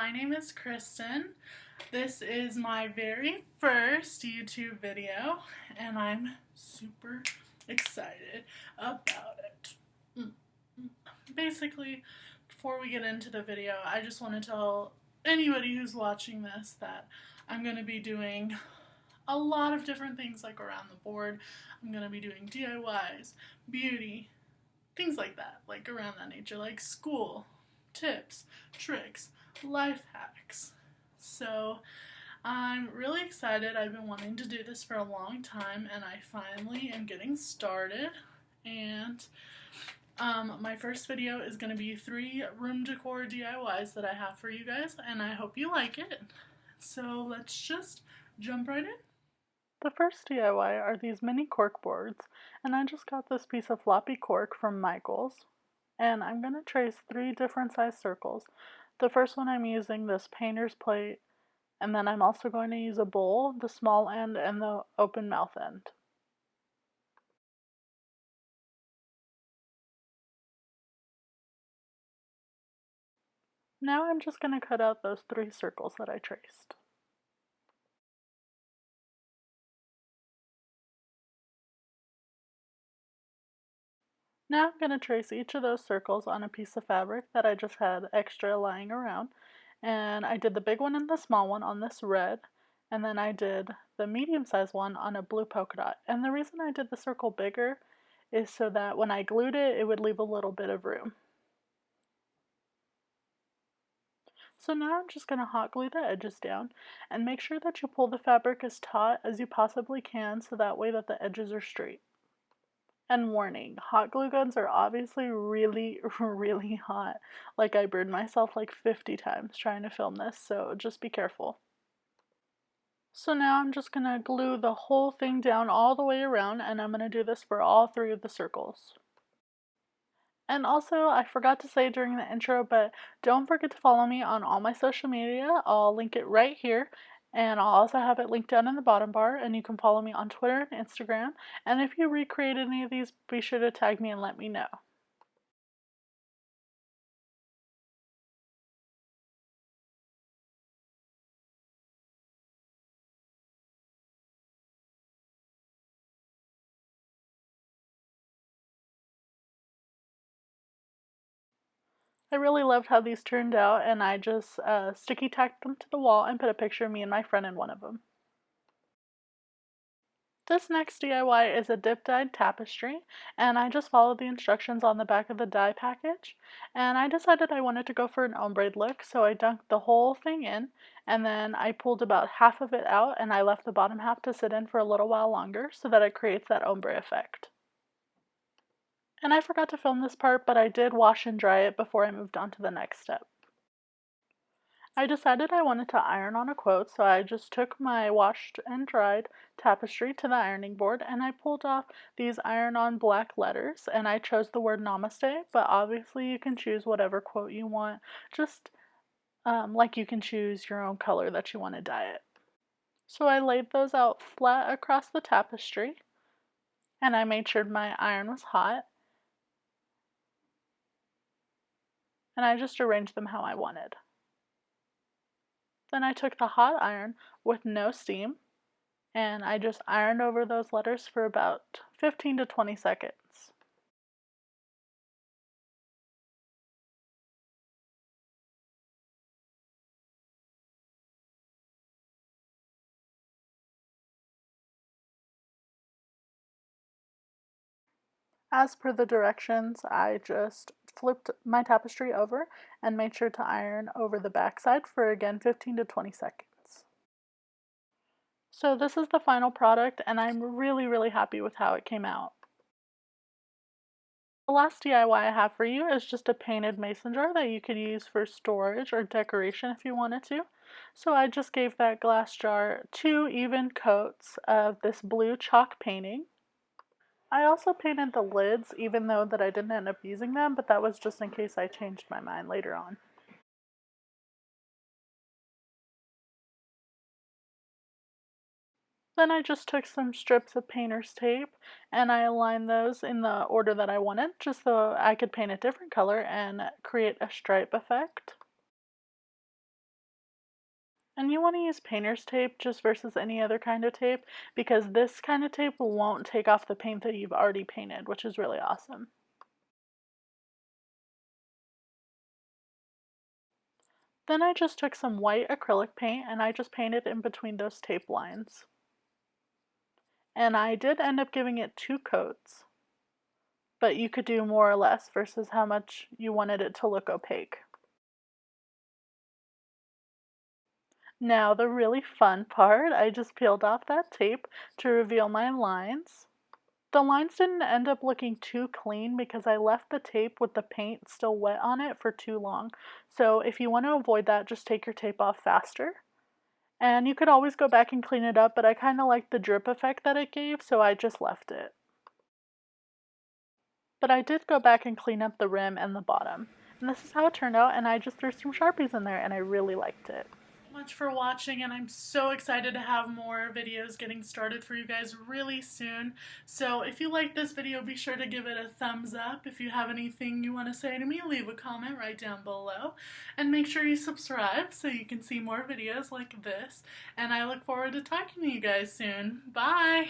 my name is Kristen. This is my very first YouTube video, and I'm super excited about it. Basically, before we get into the video, I just want to tell anybody who's watching this that I'm going to be doing a lot of different things like around the board. I'm going to be doing DIYs, beauty, things like that, like around that nature, like school, tips, tricks, life hacks. So I'm really excited. I've been wanting to do this for a long time, and I finally am getting started. And my first video is going to be 3 room decor DIYs that I have for you guys, and I hope you like it. So let's just jump right in. The first DIY are these mini cork boards, and I just got this piece of floppy cork from Michael's, and I'm going to trace 3 different size circles. The first one I'm using this painter's plate, and then I'm also going to use a bowl, the small end and the open mouth end. Now I'm just going to cut out those 3 circles that I traced. Now I'm going to trace each of those circles on a piece of fabric that I just had extra lying around. And I did the big one and the small one on this red, and then I did the medium-sized one on a blue polka dot. And the reason I did the circle bigger is so that when I glued it, it would leave a little bit of room. So now I'm just going to hot glue the edges down, and make sure that you pull the fabric as taut as you possibly can so that way that the edges are straight. And warning, hot glue guns are obviously really, really hot. Like, I burned myself like 50 times trying to film this, so just be careful. So now I'm just going to glue the whole thing down all the way around, and I'm going to do this for all 3 of the circles. And also, I forgot to say during the intro, but don't forget to follow me on all my social media. I'll link it right here, and I'll also have it linked down in the bottom bar, and you can follow me on Twitter and Instagram. And if you recreate any of these, be sure to tag me and let me know. I really loved how these turned out, and I just sticky tacked them to the wall and put a picture of me and my friend in one of them. This next DIY is a dip-dyed tapestry, and I just followed the instructions on the back of the dye package, and I decided I wanted to go for an ombre look, so I dunked the whole thing in, and then I pulled about half of it out, and I left the bottom half to sit in for a little while longer so that it creates that ombre effect. And I forgot to film this part, but I did wash and dry it before I moved on to the next step. I decided I wanted to iron on a quote, so I just took my washed and dried tapestry to the ironing board, and I pulled off these iron-on black letters, and I chose the word namaste, but obviously you can choose whatever quote you want, just like you can choose your own color that you want to dye it. So I laid those out flat across the tapestry, and I made sure my iron was hot, and I just arranged them how I wanted. Then I took the hot iron with no steam, and I just ironed over those letters for about 15 to 20 seconds. As per the directions, I just flipped my tapestry over and made sure to iron over the backside for again 15 to 20 seconds. So this is the final product, and I'm really, really happy with how it came out. The last DIY I have for you is just a painted mason jar that you could use for storage or decoration if you wanted to. So I just gave that glass jar 2 even coats of this blue chalk painting. I also painted the lids, even though that I didn't end up using them, but that was just in case I changed my mind later on. Then I just took some strips of painter's tape and I aligned those in the order that I wanted, just so I could paint a different color and create a stripe effect. And you want to use painter's tape just versus any other kind of tape, because this kind of tape won't take off the paint that you've already painted, which is really awesome. Then I just took some white acrylic paint and I just painted in between those tape lines. And I did end up giving it 2 coats, but you could do more or less versus how much you wanted it to look opaque. Now the really fun part, I just peeled off that tape to reveal my lines. The lines didn't end up looking too clean because I left the tape with the paint still wet on it for too long. So if you want to avoid that, just take your tape off faster. And you could always go back and clean it up, but I kind of liked the drip effect that it gave, so I just left it. But I did go back and clean up the rim and the bottom. And this is how it turned out, and I just threw some Sharpies in there, and I really liked it. Much for watching, and I'm so excited to have more videos getting started for you guys really soon. So if you like this video, be sure to give it a thumbs up. If you have anything you want to say to me, leave a comment right down below, and make sure you subscribe so you can see more videos like this. And I look forward to talking to you guys soon. Bye!